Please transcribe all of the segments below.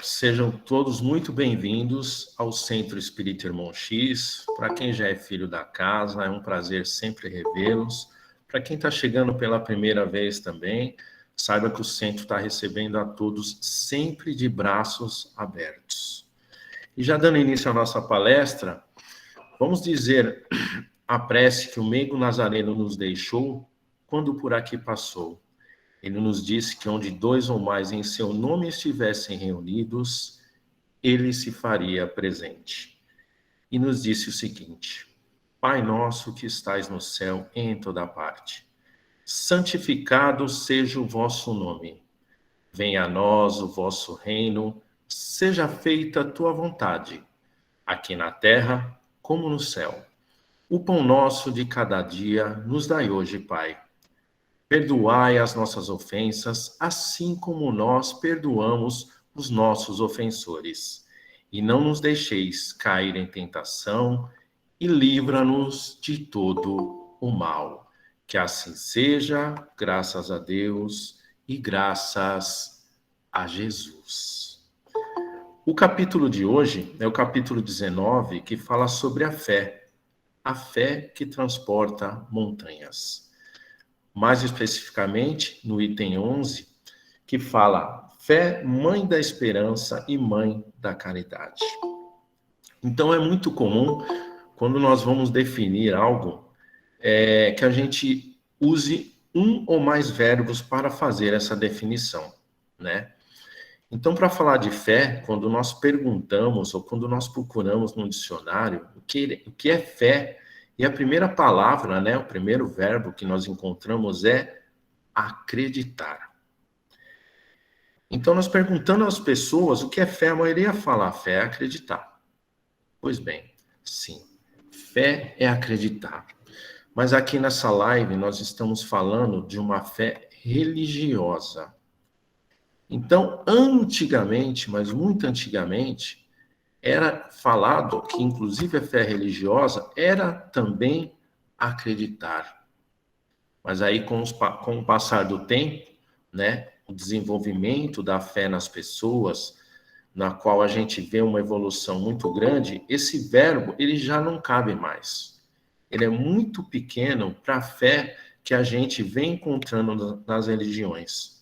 Sejam todos muito bem-vindos ao Centro Espírita Irmão X. Para quem já é filho da casa, é um prazer sempre revê-los. Para quem está chegando pela primeira vez também, saiba que o Centro está recebendo a todos sempre de braços abertos. E já dando início à nossa palestra, vamos dizer a prece que o meigo Nazareno nos deixou quando por aqui passou. Ele nos disse que onde dois ou mais em seu nome estivessem reunidos, ele se faria presente. E nos disse o seguinte: Pai nosso que estais no céu e em toda parte, santificado seja o vosso nome. Venha a nós o vosso reino, seja feita a tua vontade, aqui na terra como no céu. O pão nosso de cada dia nos dai hoje, Pai. Perdoai as nossas ofensas, assim como nós perdoamos os nossos ofensores. E não nos deixeis cair em tentação, e livra-nos de todo o mal. Que assim seja, graças a Deus e graças a Jesus. O capítulo de hoje é o capítulo 19, que fala sobre a fé que transporta montanhas. Mais especificamente no item 11, que fala fé, mãe da esperança e mãe da caridade. Então é muito comum, quando nós vamos definir algo, que a gente use um ou mais verbos para fazer essa definição, né? Então, para falar de fé, quando nós perguntamos ou quando nós procuramos no dicionário o que é fé, e a primeira palavra, né, o primeiro verbo que nós encontramos é acreditar. Então, nós perguntando às pessoas o que é fé, a maioria fala fé é acreditar. Pois bem, sim, fé é acreditar. Mas aqui nessa live nós estamos falando de uma fé religiosa. Então, antigamente, mas muito antigamente, era falado que, inclusive, a fé religiosa era também acreditar. Mas aí, com o passar do tempo, né, o desenvolvimento da fé nas pessoas, na qual a gente vê uma evolução muito grande, esse verbo, ele já não cabe mais. Ele é muito pequeno para a fé que a gente vem encontrando nas religiões.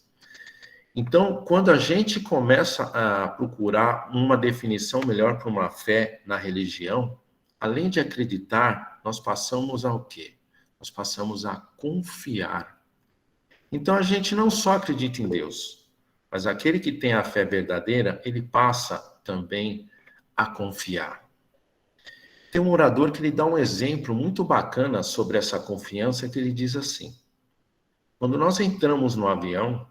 Então, quando a gente começa a procurar uma definição melhor para uma fé na religião, além de acreditar, nós passamos ao quê? Nós passamos a confiar. Então, a gente não só acredita em Deus, mas aquele que tem a fé verdadeira, ele passa também a confiar. Tem um orador que ele dá um exemplo muito bacana sobre essa confiança, que ele diz assim: quando nós entramos no avião,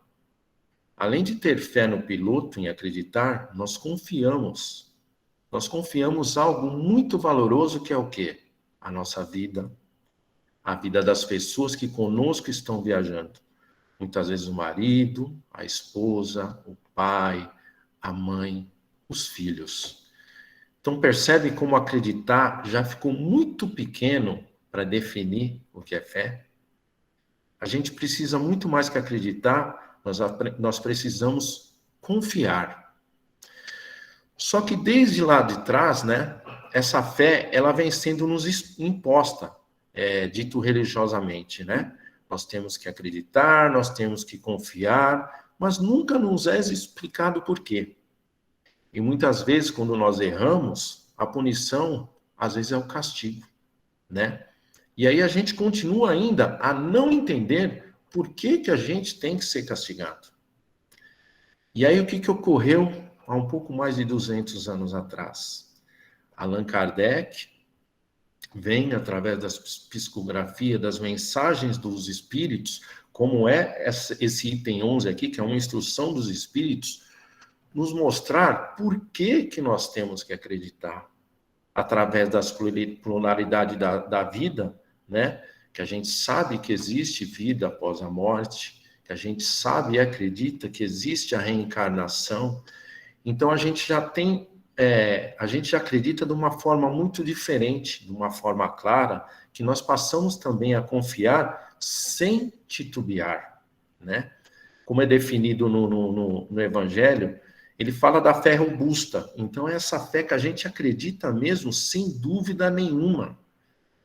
além de ter fé no piloto, em acreditar, nós confiamos. Nós confiamos algo muito valoroso, que é o quê? A nossa vida, a vida das pessoas que conosco estão viajando. Muitas vezes o marido, a esposa, o pai, a mãe, os filhos. Então percebe como acreditar já ficou muito pequeno para definir o que é fé? A gente precisa muito mais que acreditar, nós precisamos confiar. Só que desde lá de trás, né, essa fé, ela vem sendo nos imposta, dito religiosamente, né? Nós temos que acreditar, nós temos que confiar, mas nunca nos é explicado por quê. E muitas vezes, quando nós erramos, a punição, às vezes, é o castigo, né? E aí a gente continua ainda a não entender por que a gente tem que ser castigado. E aí o que ocorreu há um pouco mais de 200 anos atrás? Allan Kardec vem, através das psicografias, das mensagens dos espíritos, como é esse item 11 aqui, que é uma instrução dos espíritos, nos mostrar por que nós temos que acreditar, através das pluralidade da vida, né? Que a gente sabe que existe vida após a morte, que a gente sabe e acredita que existe a reencarnação. Então a gente já tem, a gente já acredita de uma forma muito diferente, de uma forma clara, que nós passamos também a confiar sem titubear, né? Como é definido no Evangelho, Ele fala da fé robusta. Então, é essa fé que a gente acredita mesmo, sem dúvida nenhuma.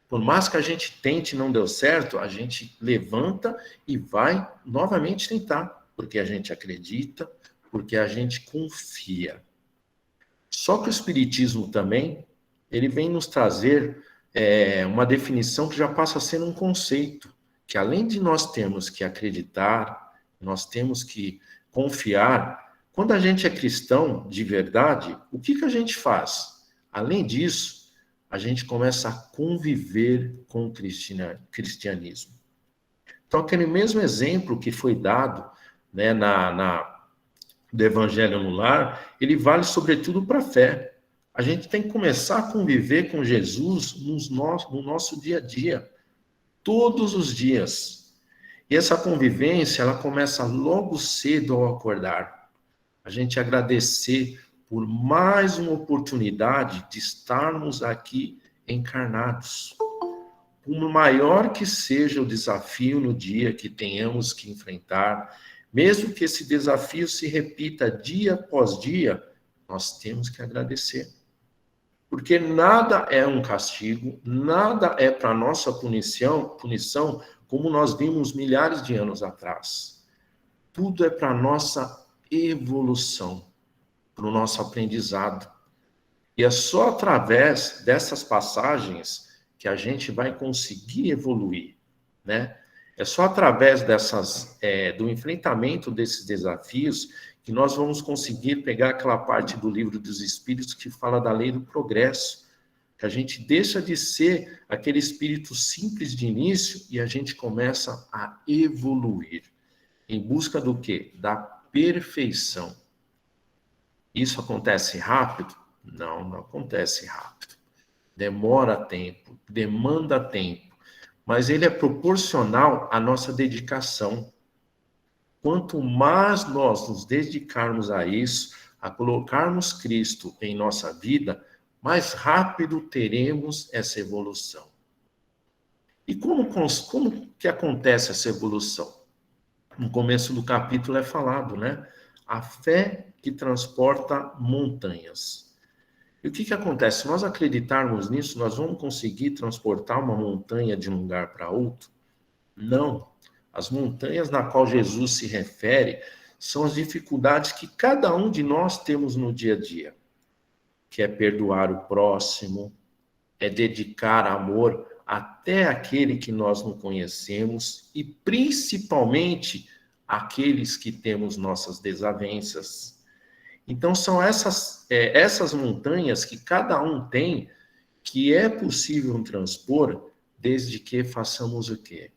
Por mais que a gente tente e não deu certo, a gente levanta e vai novamente tentar, porque a gente acredita, porque a gente confia. Só que o Espiritismo também, ele vem nos trazer uma definição que já passa a ser um conceito, que além de nós termos que acreditar, nós temos que confiar. Quando a gente é cristão de verdade, o que a gente faz? Além disso, a gente começa a conviver com o cristianismo. Então, aquele mesmo exemplo que foi dado, né, do Evangelho no Lar, ele vale sobretudo para a fé. A gente tem que começar a conviver com Jesus no nosso dia a dia, todos os dias. E essa convivência, ela começa logo cedo ao acordar. A gente agradecer por mais uma oportunidade de estarmos aqui encarnados. Por maior que seja o desafio no dia que tenhamos que enfrentar, mesmo que esse desafio se repita dia após dia, nós temos que agradecer. Porque nada é um castigo, nada é para nossa punição, como nós vimos milhares de anos atrás. Tudo é para nossa evolução, para o nosso aprendizado. E é só através dessas passagens que a gente vai conseguir evoluir, né? É só através do enfrentamento desses desafios que nós vamos conseguir pegar aquela parte do Livro dos Espíritos que fala da lei do progresso, que a gente deixa de ser aquele espírito simples de início e a gente começa a evoluir. Em busca do quê? Da perfeição. Isso acontece rápido? Não, não acontece rápido. Demora tempo, demanda tempo, mas ele é proporcional à nossa dedicação. Quanto mais nós nos dedicarmos a isso, a colocarmos Cristo em nossa vida, mais rápido teremos essa evolução. E como que acontece essa evolução? No começo do capítulo é falado, né? A fé que transporta montanhas. E o que acontece? Se nós acreditarmos nisso, nós vamos conseguir transportar uma montanha de um lugar para outro? Não. As montanhas na qual Jesus se refere são as dificuldades que cada um de nós temos no dia a dia, que é perdoar o próximo, é dedicar amor até aquele que nós não conhecemos e principalmente aqueles que temos nossas desavenças. Então, são essas montanhas que cada um tem, que é possível transpor, desde que façamos o quê?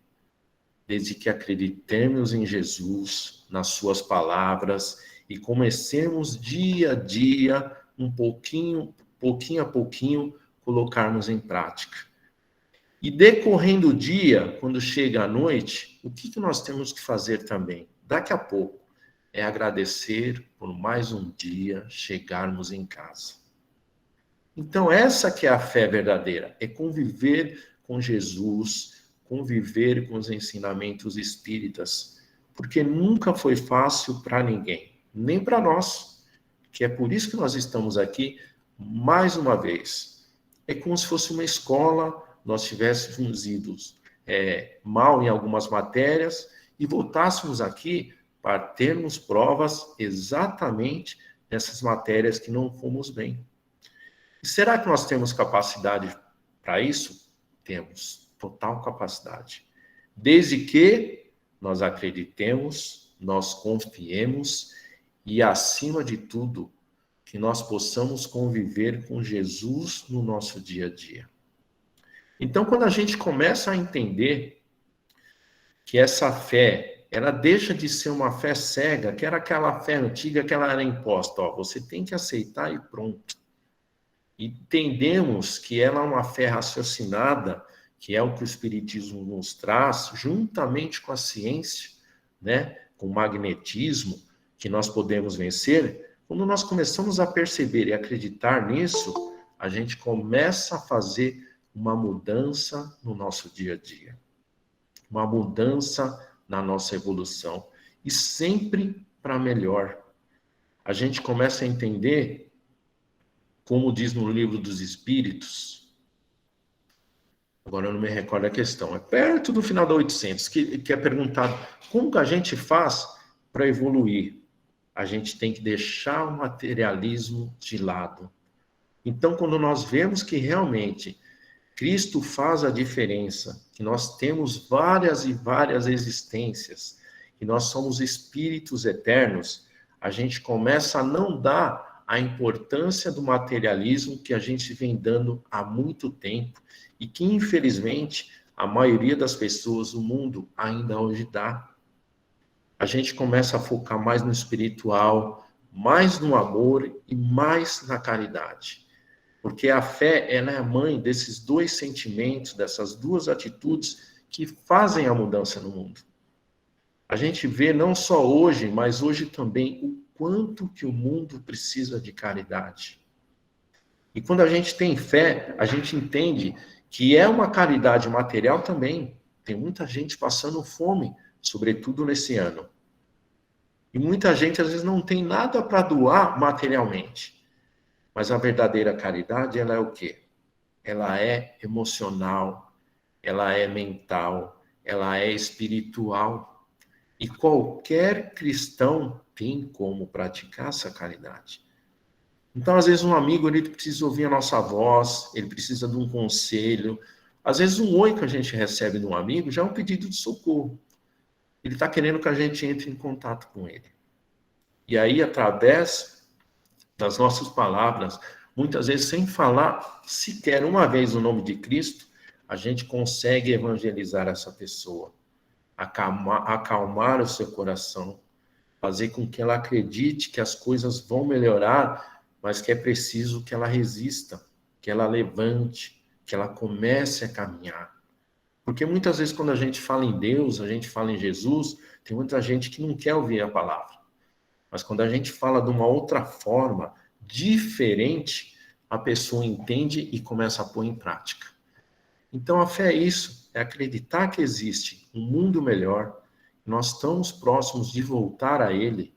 Desde que acreditemos em Jesus, nas suas palavras, e comecemos dia a dia, pouquinho a pouquinho, colocarmos em prática. E decorrendo o dia, quando chega a noite, o que nós temos que fazer também? Daqui a pouco, é agradecer por mais um dia chegarmos em casa. Então, essa que é a fé verdadeira, é conviver com Jesus, conviver com os ensinamentos espíritas, porque nunca foi fácil para ninguém, nem para nós, que é por isso que nós estamos aqui mais uma vez. É como se fosse uma escola, nós tivéssemos ido mal em algumas matérias e voltássemos aqui para termos provas exatamente nessas matérias que não fomos bem. E será que nós temos capacidade para isso? Temos total capacidade. Desde que nós acreditemos, nós confiemos e, acima de tudo, que nós possamos conviver com Jesus no nosso dia a dia. Então, quando a gente começa a entender que essa fé, ela deixa de ser uma fé cega, que era aquela fé antiga que ela era imposta, você tem que aceitar e pronto. Entendemos que ela é uma fé raciocinada, que é o que o Espiritismo nos traz, juntamente com a ciência, né, com o magnetismo, que nós podemos vencer. Quando nós começamos a perceber e acreditar nisso, a gente começa a fazer uma mudança no nosso dia a dia. Uma mudança na nossa evolução. E sempre para melhor. a gente começa a entender, como diz no Livro dos Espíritos, agora eu não me recordo a questão, é perto do final da 800, que é perguntado como que a gente faz para evoluir. A gente tem que deixar o materialismo de lado. Então, quando nós vemos que realmente Cristo faz a diferença, que nós temos várias e várias existências, que nós somos espíritos eternos, a gente começa a não dar a importância do materialismo que a gente vem dando há muito tempo e que, infelizmente, a maioria das pessoas no mundo ainda hoje dá. A gente começa a focar mais no espiritual, mais no amor e mais na caridade. Porque a fé, ela é a mãe desses dois sentimentos, dessas duas atitudes que fazem a mudança no mundo. A gente vê não só hoje, mas hoje também o quanto que o mundo precisa de caridade. E quando a gente tem fé, a gente entende que é uma caridade material também. Tem muita gente passando fome, sobretudo nesse ano. E muita gente, às vezes, não tem nada para doar materialmente. Mas a verdadeira caridade, ela é o quê? Ela é emocional, ela é mental, ela é espiritual. E qualquer cristão tem como praticar essa caridade. Então, às vezes, um amigo, ele precisa ouvir a nossa voz, ele precisa de um conselho. Às vezes, um oi que a gente recebe de um amigo já é um pedido de socorro. Ele está querendo que a gente entre em contato com ele. E aí, através das nossas palavras, muitas vezes sem falar sequer uma vez o nome de Cristo, a gente consegue evangelizar essa pessoa, acalmar o seu coração, fazer com que ela acredite que as coisas vão melhorar, mas que é preciso que ela resista, que ela levante, que ela comece a caminhar. Porque muitas vezes quando a gente fala em Deus, a gente fala em Jesus, tem muita gente que não quer ouvir a palavra. Mas quando a gente fala de uma outra forma, diferente, a pessoa entende e começa a pôr em prática. Então a fé é isso, é acreditar que existe um mundo melhor, nós estamos próximos de voltar a ele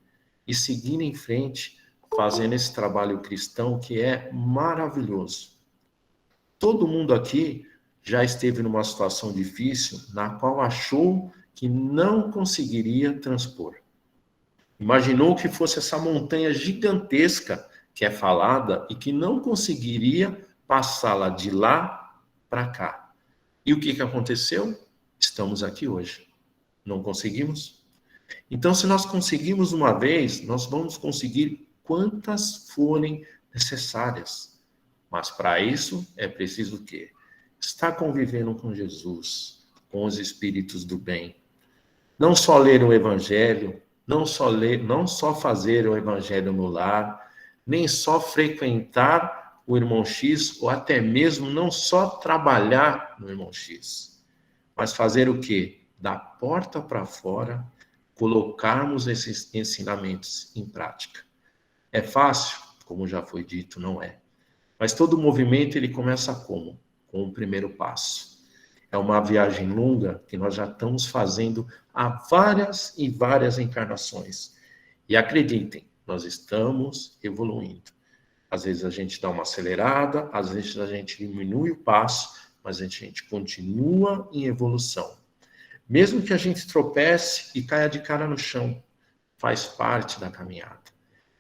e seguir em frente, fazendo esse trabalho cristão que é maravilhoso. Todo mundo aqui já esteve numa situação difícil na qual achou que não conseguiria transpor. Imaginou que fosse essa montanha gigantesca que é falada e que não conseguiria passá-la de lá para cá. E o que aconteceu? Estamos aqui hoje. Não conseguimos? Então, se nós conseguimos uma vez, nós vamos conseguir quantas forem necessárias. Mas para isso é preciso o quê? Estar convivendo com Jesus, com os espíritos do bem. Não só ler o Evangelho, não só fazer o Evangelho no lar, nem só frequentar o Irmão X, ou até mesmo não só trabalhar no Irmão X, mas fazer o quê? Da porta para fora, colocarmos esses ensinamentos em prática. É fácil? Como já foi dito, não é. Mas todo movimento ele começa como? Com o primeiro passo. É uma viagem longa que nós já estamos fazendo há várias e várias encarnações. E acreditem, nós estamos evoluindo. Às vezes a gente dá uma acelerada, às vezes a gente diminui o passo, mas a gente continua em evolução. Mesmo que a gente tropece e caia de cara no chão, faz parte da caminhada.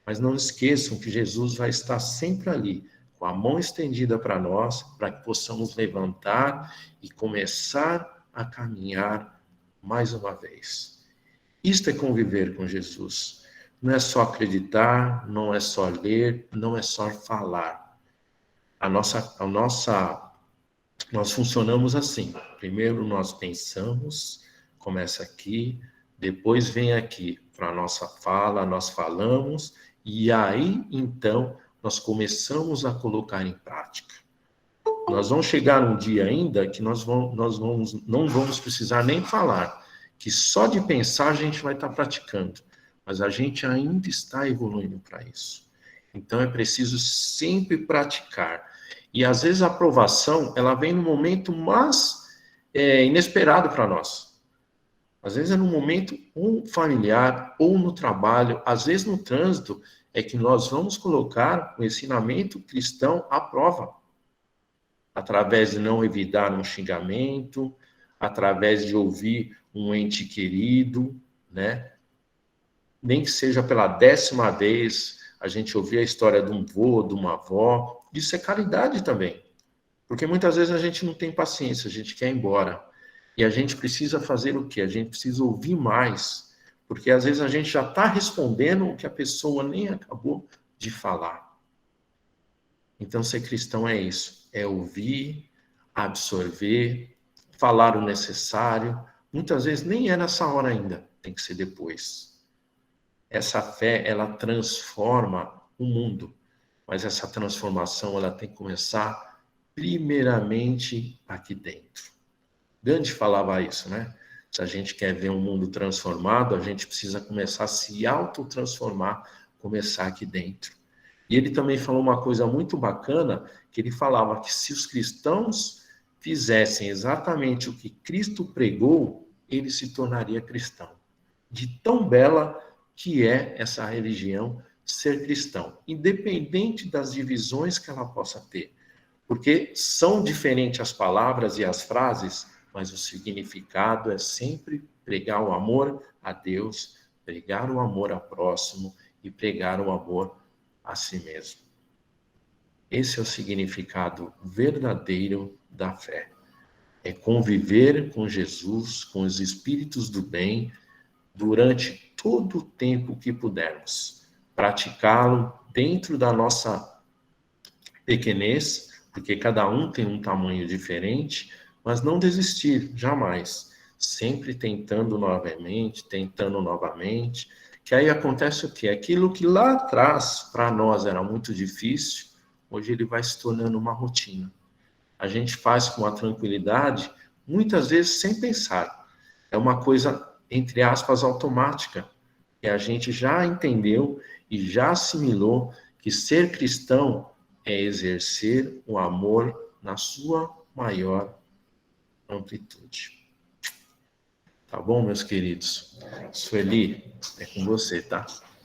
Mas não esqueçam que Jesus vai estar sempre ali, com a mão estendida para nós, para que possamos levantar e começar a caminhar mais uma vez. Isto é conviver com Jesus. Não é só acreditar, não é só ler, não é só falar. Nós funcionamos assim. Primeiro nós pensamos, começa aqui, depois vem aqui para a nossa fala, nós falamos, e aí então nós começamos a colocar em prática. Nós vamos chegar um dia ainda que não vamos precisar nem falar, que só de pensar a gente vai estar praticando, mas a gente ainda está evoluindo para isso. Então é preciso sempre praticar. E às vezes a aprovação, ela vem no momento mais inesperado para nós. Às vezes é no momento ou familiar, ou no trabalho, às vezes no trânsito, é que nós vamos colocar o ensinamento cristão à prova, através de não evitar um xingamento, através de ouvir um ente querido, né? Nem que seja pela 10ª vez, a gente ouvir a história de um vô, de uma avó, isso é caridade também. Porque muitas vezes a gente não tem paciência, a gente quer ir embora. E a gente precisa fazer o quê? A gente precisa ouvir mais. Porque às vezes a gente já está respondendo o que a pessoa nem acabou de falar. Então, ser cristão é isso. É ouvir, absorver, falar o necessário. Muitas vezes nem é nessa hora ainda, tem que ser depois. Essa fé, ela transforma o mundo. Mas essa transformação, ela tem que começar primeiramente aqui dentro. Gandhi falava isso, né? Se a gente quer ver um mundo transformado, a gente precisa começar a se autotransformar, começar aqui dentro. E ele também falou uma coisa muito bacana, que ele falava que se os cristãos fizessem exatamente o que Cristo pregou, ele se tornaria cristão. De tão bela que é essa religião ser cristão, independente das divisões que ela possa ter. Porque são diferentes as palavras e as frases, mas o significado é sempre pregar o amor a Deus, pregar o amor ao próximo e pregar o amor a si mesmo. Esse é o significado verdadeiro da fé. É conviver com Jesus, com os espíritos do bem, durante todo o tempo que pudermos. Praticá-lo dentro da nossa pequenez, porque cada um tem um tamanho diferente, mas não desistir, jamais. Sempre tentando novamente, que aí acontece o quê? Aquilo que lá atrás, para nós, era muito difícil, hoje ele vai se tornando uma rotina. A gente faz com uma tranquilidade, muitas vezes sem pensar. É uma coisa, entre aspas, automática, que a gente já entendeu e já assimilou que ser cristão é exercer o amor na sua maior amplitude. Tá bom, meus queridos? Sueli, é com você, tá?